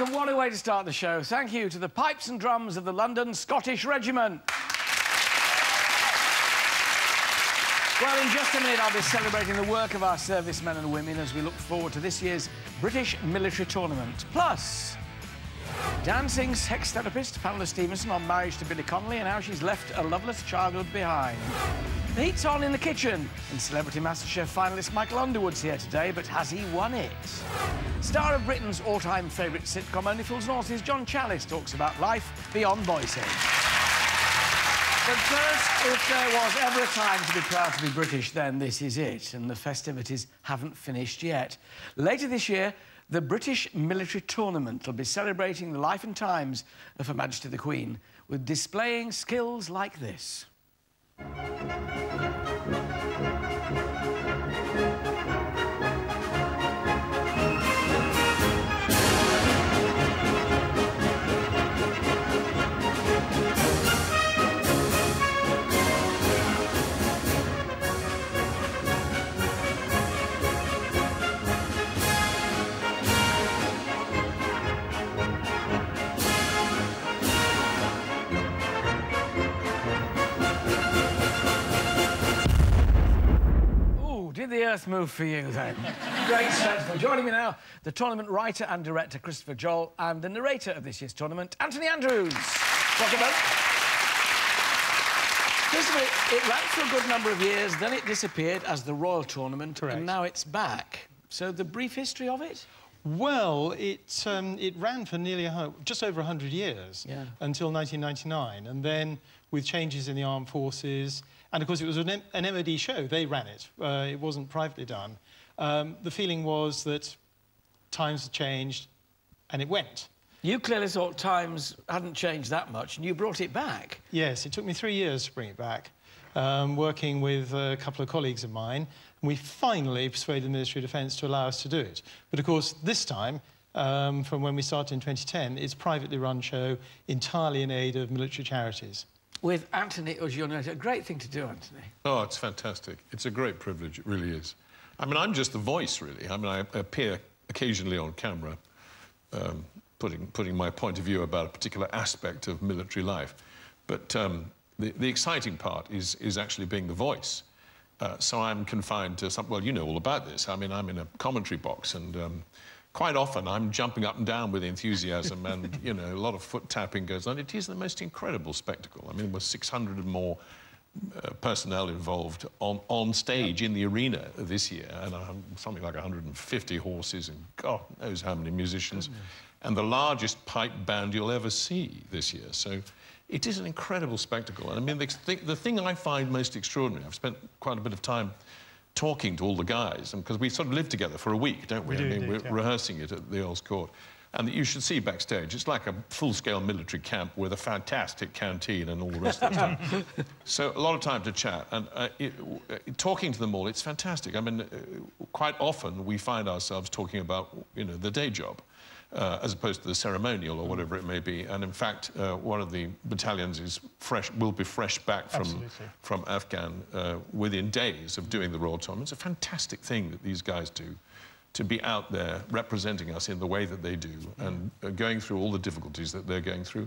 welcome. What a way to start the show. Thank you to the pipes and drums of the London Scottish Regiment. Well, in just a minute, I'll be celebrating the work of our servicemen and women as we look forward to this year's British military tournament. Plus, dancing sex therapist Pamela Stephenson on marriage to Billy Connolly and how she's left a loveless childhood behind. The heat's on in the kitchen, and Celebrity MasterChef finalist Michael Underwood's here today, but has he won it? Star of Britain's all-time favourite sitcom Only Fools and Horses, John Challis, talks about life beyond voicing. But first, if there was ever a time to be proud to be British, then this is it, and the festivities haven't finished yet. Later this year, the British Military Tournament will be celebrating the life and times of Her Majesty the Queen, with displaying skills like this. Did the earth move for you, then? Great spectacle. Joining me now, the tournament writer and director, Christopher Joel, and the narrator of this year's tournament, Anthony Andrews. Welcome both. Christopher, it ran for a good number of years, then it disappeared as the Royal Tournament, correct, and now it's back. So the brief history of it? Well, it ran for nearly just over 100 years, until 1999, and then with changes in the armed forces, and of course it was an MOD show, they ran it, it wasn't privately done. The feeling was that times had changed, and it went. You clearly thought times hadn't changed that much, and you brought it back. Yes, it took me 3 years to bring it back, working with a couple of colleagues of mine, and we finally persuaded the Ministry of Defence to allow us to do it. But of course, this time, from when we started in 2010, it's a privately run show entirely in aid of military charities. With Anthony as your narrator, a great thing to do, Anthony. Oh, it's fantastic. It's a great privilege, it really is. I mean, I'm just the voice, really. I mean, I appear occasionally on camera, putting my point of view about a particular aspect of military life. But the exciting part is actually being the voice. So I'm confined to some... Well, you know all about this. I mean, I'm in a commentary box, and quite often I'm jumping up and down with enthusiasm and, you know, a lot of foot-tapping goes on. It is the most incredible spectacle. I mean, there were 600 and more personnel involved on stage in the arena this year, and something like 150 horses and God knows how many musicians, and the largest pipe band you'll ever see this year. So it is an incredible spectacle. And I mean, the thing I find most extraordinary, I've spent quite a bit of time talking to all the guys, and because we sort of live together for a week, don't we? We're rehearsing it at the Earl's Court. And you should see backstage, it's like a full-scale military camp with a fantastic canteen and all the rest of the stuff. So a lot of time to chat, and talking to them all, it's fantastic. I mean, quite often we find ourselves talking about, you know, the day job, as opposed to the ceremonial or whatever it may be. And in fact, one of the battalions will be fresh back from Afghan within days of doing the Royal Tournament. It's a fantastic thing that these guys do, to be out there representing us in the way that they do, and going through all the difficulties that they're going through,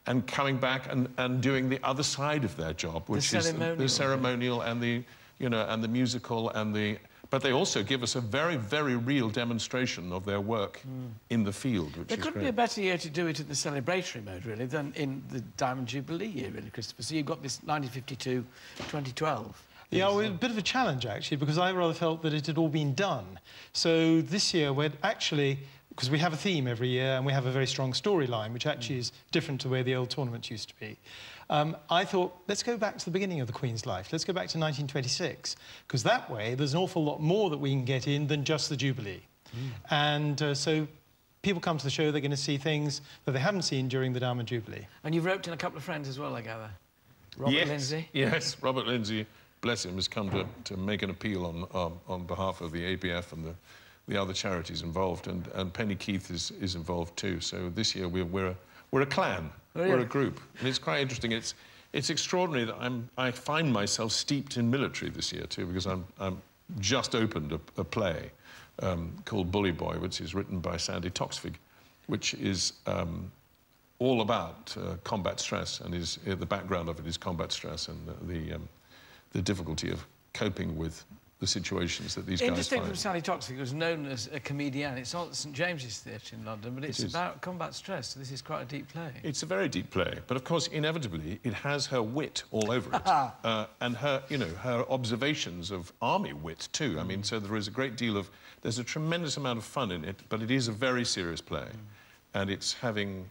and coming back and doing the other side of their job, which is the ceremonial and the, you know, and the musical and the... But they also give us a very, very real demonstration of their work in the field, which There couldn't be a better year to do it in the celebratory mode, really, than in the Diamond Jubilee year, really, Christopher. So you've got this 1952, 2012. Yeah, well, a bit of a challenge, actually, because I rather felt that it had all been done. So this year, we're actually... Because we have a theme every year, and we have a very strong storyline, which actually is different to where the old tournaments used to be. I thought, let's go back to the beginning of the Queen's life. Let's go back to 1926, because that way there's an awful lot more that we can get in than just the Jubilee. And so people come to the show, they're going to see things that they haven't seen during the Diamond Jubilee. And you've roped in a couple of friends as well, I gather. Robert Lindsay? Yes, Robert Lindsay, bless him, has come to make an appeal on behalf of the ABF and the other charities involved, and Penny Keith is involved too. So this year we're a clan, we're a group, and it's quite interesting. It's extraordinary that I find myself steeped in military this year too, because I'm just opened a play called Bully Boy, which is written by Sandy Toksvig, which is all about combat stress, and the background of it is combat stress and the difficulty of coping with the situations that these guys find. Indistinct from Sally Toxic, who was known as a comedian. It's not St James's Theatre in London, but it's about combat stress, so this is quite a deep play. It's a very deep play, but of course, inevitably, it has her wit all over it. And her, you know, her observations of army wit, too. I mean, so there is a great deal of... There's a tremendous amount of fun in it, but it is a very serious play. And it's having...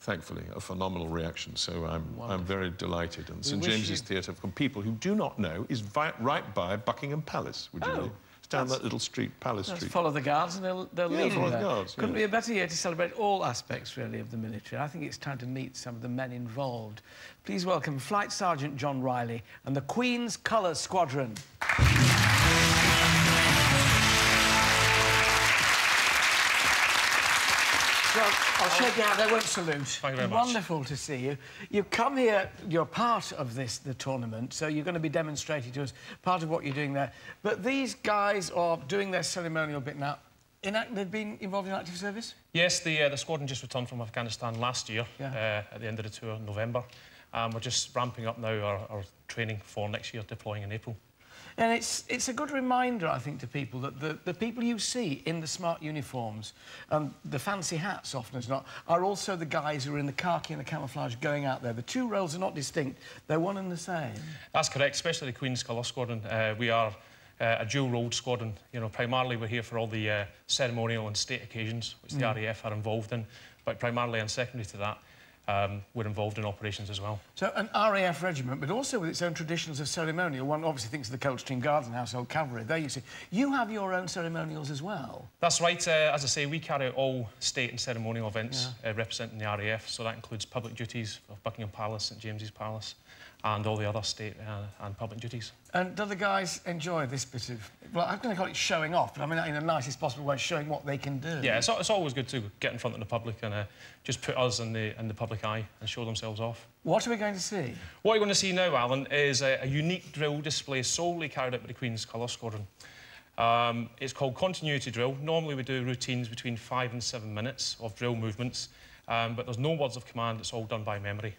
thankfully, a phenomenal reaction. So I'm very delighted. And St James's Theatre, from people who do not know, is right by Buckingham Palace, would you believe? It's down that little street, Palace Street. Follow the guards and they'll lead you there. Guards, Couldn't be a better year to celebrate all aspects, really, of the military. I think it's time to meet some of the men involved. Please welcome Flight Sergeant John Riley and the Queen's Colours Squadron. Well, I'll shake your hand, they won't salute. Thank you very much. Wonderful to see you. You've come here, you're part of the tournament, so you're going to be demonstrating to us part of what you're doing there. But these guys are doing their ceremonial bit now. They've been involved in active service? Yes, the squadron just returned from Afghanistan last year, at the end of the tour in November. We're just ramping up now our training for next year, deploying in April. And it's a good reminder, I think, to people that the people you see in the smart uniforms and the fancy hats, often as not, are also the guys who are in the khaki and the camouflage going out there. The two roles are not distinct. They're one and the same. That's correct, especially the Queen's Colours Squadron. We are a dual-rolled squadron. You know, primarily we're here for all the ceremonial and state occasions, which the RAF are involved in, but primarily and secondary to that, we're involved in operations as well. So an RAF regiment, but also with its own traditions of ceremonial. One obviously thinks of the Coldstream Guards and Household Cavalry. There you see. You have your own ceremonials as well. That's right. As I say, we carry out all state and ceremonial events representing the RAF, so that includes public duties of Buckingham Palace, St James's Palace, and all the other state and public duties. And do the guys enjoy this bit of... Well, I'm going to call it showing off, but I mean that in the nicest possible way, showing what they can do. Yeah, it's always good to get in front of the public and just put us in the public eye and show themselves off. What are we going to see? What you're going to see now, Alan, is a unique drill display solely carried out by the Queen's Colours Squadron. It's called continuity drill. Normally we do routines between 5 and 7 minutes of drill movements, but there's no words of command, it's all done by memory.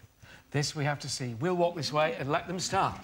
This we have to see. We'll walk this way and let them start.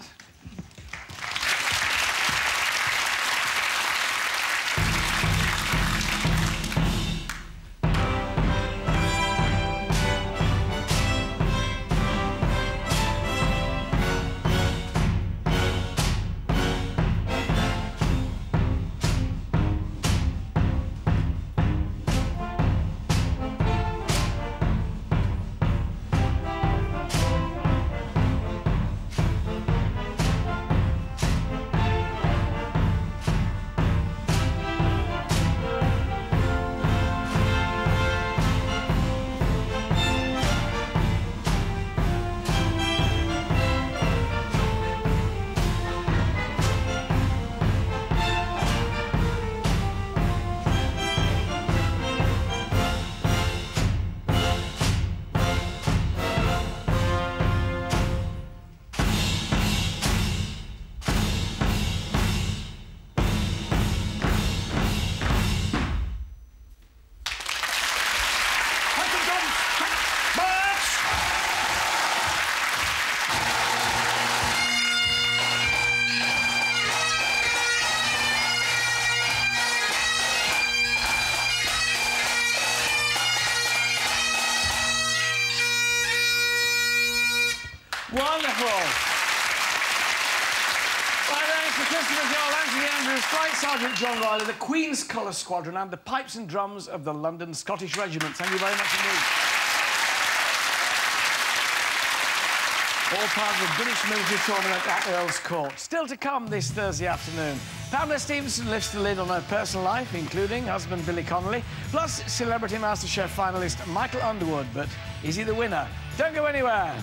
Wonderful. Right, thanks to Christopher Joel, Anthony Andrews, Flight Sergeant John Riley, the Queen's Colours Squadron and the pipes and drums of the London Scottish Regiment. Thank you very much indeed. All part of the British military tournament at Earl's Court. Still to come this Thursday afternoon. Pamela Stephenson lifts the lid on her personal life, including husband Billy Connolly, plus Celebrity MasterChef finalist Michael Underwood. But is he the winner? Don't go anywhere.